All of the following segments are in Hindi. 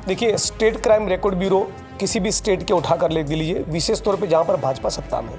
देखिए, स्टेट क्राइम रिकॉर्ड ब्यूरो किसी भी स्टेट के उठा कर ले लीजिए, विशेष तौर पे जहाँ पर भाजपा सत्ता में है,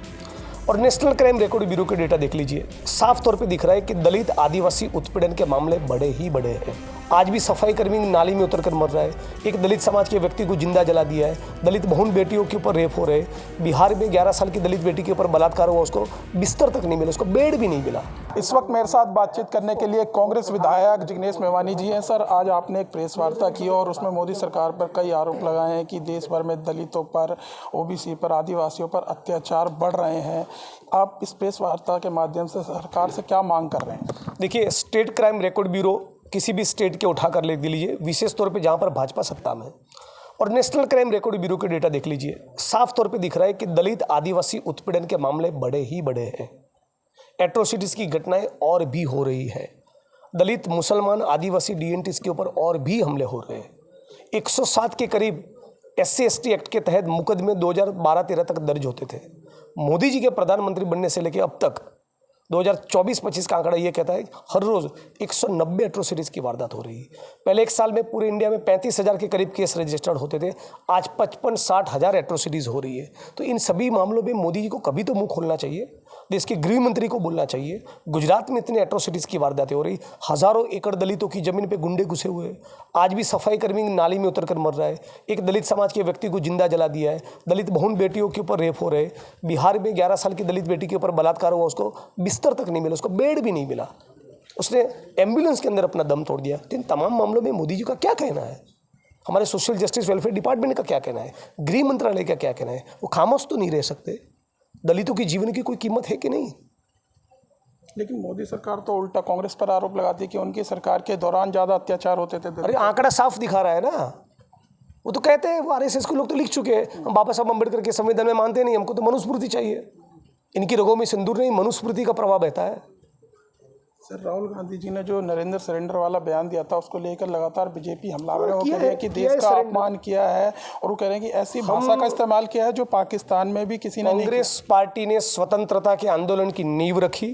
और नेशनल क्राइम रिकॉर्ड ब्यूरो के डेटा देख लीजिए, साफ तौर पे दिख रहा है कि दलित आदिवासी उत्पीड़न के मामले बड़े ही बड़े हैं। आज भी सफाई कर्मी नाली में उतरकर मर रहा है, एक दलित समाज के व्यक्ति को जिंदा जला दिया है, दलित बहुन बेटियों के ऊपर रेप हो रहे, बिहार में 11 साल की दलित बेटी के ऊपर बलात्कार हुआ, उसको बिस्तर तक नहीं मिला, उसको बेड भी नहीं मिला। इस वक्त मेरे साथ बातचीत करने के लिए कांग्रेस विधायक जिग्नेश मेवानी जी हैं। सर, आज आपने एक प्रेस वार्ता की और उसमें मोदी सरकार पर कई आरोप लगाए हैं कि देश भर में दलितों पर, ओबीसी पर, आदिवासियों पर अत्याचार बढ़ रहे हैं। आप इस प्रेस वार्ता के माध्यम से सरकार से क्या मांग कर रहे हैं? देखिए, स्टेट क्राइम रिकॉर्ड ब्यूरो किसी भी स्टेट के उठा कर ले लीजिए, विशेष तौर पे जहाँ पर भाजपा सत्ता में है, और नेशनल क्राइम रिकॉर्ड ब्यूरो के डेटा देख लीजिए, साफ तौर पे दिख रहा है कि दलित आदिवासी उत्पीड़न के मामले बड़े ही बड़े हैं। एट्रोसिटीज़ की घटनाएं और भी हो रही है, दलित मुसलमान आदिवासी डीएनटीज़ के ऊपर और भी हमले हो रहे हैं। 107 के करीब SC/ST एक्ट के तहत मुकदमे 2012-13 तक दर्ज होते थे। मोदी जी के प्रधानमंत्री बनने से लेकर अब तक 2024-25 का आंकड़ा ये कहता है हर रोज़ 190 एट्रोसिटीज़ की वारदात हो रही है। पहले एक साल में पूरे इंडिया में 35,000 के करीब केस रजिस्टर्ड होते थे, आज 55-60 हज़ार एट्रोसिटीज़ हो रही है। तो इन सभी मामलों में मोदी जी को कभी तो मुंह खोलना चाहिए, देश के गृह मंत्री को बोलना चाहिए। गुजरात में इतनी एट्रोसिटीज़ की वारदातें हो रही, हज़ारों एकड़ दलितों की ज़मीन पे गुंडे घुसे हुए, आज भी सफाई कर्मी नाली में उतरकर मर रहा है, एक दलित समाज के व्यक्ति को जिंदा जला दिया है, दलित बहुन बेटियों के ऊपर रेप हो रहे, बिहार में 11 साल की दलित बेटी के ऊपर बलात्कार हुआ, उसको बिस्तर तक नहीं मिला, उसको बेड भी नहीं मिला, उसने एम्बुलेंस के अंदर अपना दम तोड़ दिया। तो इन तमाम मामलों में मोदी जी का क्या कहना है? हमारे सोशल जस्टिस वेलफेयर डिपार्टमेंट का क्या कहना है? गृह मंत्रालय का क्या कहना है? वो खामोश तो नहीं रह सकते। दलितों की जीवन की कोई कीमत है कि नहीं? लेकिन मोदी सरकार तो उल्टा कांग्रेस पर आरोप लगाती है कि उनकी सरकार के दौरान ज़्यादा अत्याचार होते थे। अरे आंकड़ा साफ दिखा रहा है ना, वो तो कहते हैं, वो RSS के लोग तो लिख चुके हैं, हम बाबा साहब अम्बेडकर के संविधान में मानते नहीं, हमको तो मनुस्मृति चाहिए। इनकी रगों में सिंदूर नहीं, मनुस्मृति का प्रभाव बहता है। सर, राहुल गांधी जी ने जो नरेंद्र सरेंडर वाला बयान दिया था, उसको लेकर लगातार बीजेपी हमलावर है। वो कह रहे हैं कि देश का अपमान किया है, और वो कह रहे हैं कि ऐसी भाषा का इस्तेमाल किया है जो पाकिस्तान में भी किसी ने नहीं किया। कांग्रेस पार्टी ने स्वतंत्रता के आंदोलन की नींव रखी।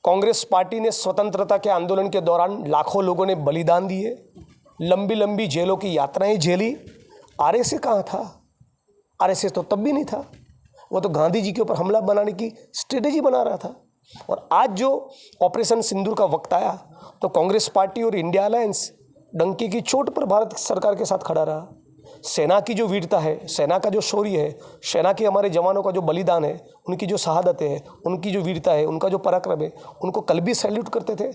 कांग्रेस पार्टी ने स्वतंत्रता के आंदोलन के दौरान लाखों लोगों ने बलिदान दिए, लंबी लंबी जेलों की यात्राएं झेली। RSS कहाँ था? RSS तो तब भी नहीं था, वो तो गांधी जी के ऊपर हमला बनाने की स्ट्रेटेजी बना रहा था। और आज जो ऑपरेशन सिंदूर का वक्त आया, तो कांग्रेस पार्टी और इंडिया अलायंस डंके की चोट पर भारत सरकार के साथ खड़ा रहा। सेना की जो वीरता है, सेना का जो शौर्य है, सेना के हमारे जवानों का जो बलिदान है, उनकी जो शहादतें हैं, उनकी जो वीरता है, उनका जो पराक्रम है, उनको कल भी सैल्यूट करते थे,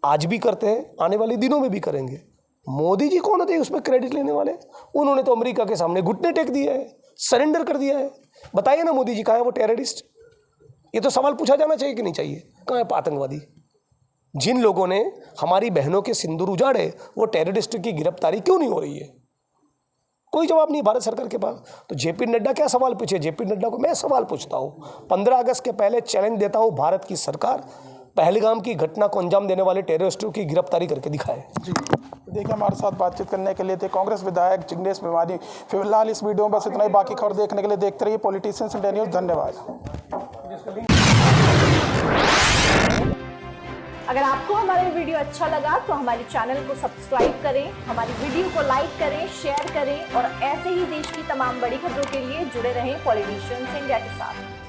आज भी करते हैं, आने वाले दिनों में भी करेंगे। मोदी जी कौन होते उसमें क्रेडिट लेने वाले? उन्होंने तो अमेरिका के सामने घुटने टेक दिए है, सरेंडर कर दिया है। बताइए ना मोदी जी कहाँ है वो टेररिस्ट? ये तो सवाल पूछा जाना चाहिए कि नहीं चाहिए? कहाँ है आतंकवादी? जिन लोगों ने हमारी बहनों के सिंदूर उजाड़े, वो टेररिस्ट की गिरफ्तारी क्यों नहीं हो रही है? कोई जवाब नहीं भारत सरकार के पास। तो JP नड्डा क्या सवाल पूछे? JP नड्डा को मैं सवाल पूछता हूँ, 15 अगस्त के पहले चैलेंज देता हूँ, भारत की सरकार पहलगाम की घटना को अंजाम देने वाले टेररिस्टों की गिरफ्तारी करके दिखाए। जी देखिए, हमारे साथ बातचीत करने के लिए थे कांग्रेस विधायक जिग्नेश मेवानी। फिलहाल इस वीडियो में बस इतना ही। बाकी खबर देखने के लिए देखते रहिए पॉलिटिशियंस इंडिया न्यूज़। धन्यवाद। अगर आपको हमारा वीडियो अच्छा लगा तो हमारे चैनल को सब्सक्राइब करें, हमारी वीडियो को लाइक करें, शेयर करें, और ऐसे ही देश की तमाम बड़ी खबरों के लिए जुड़े रहें पॉलिटिशियंस इंडिया के साथ।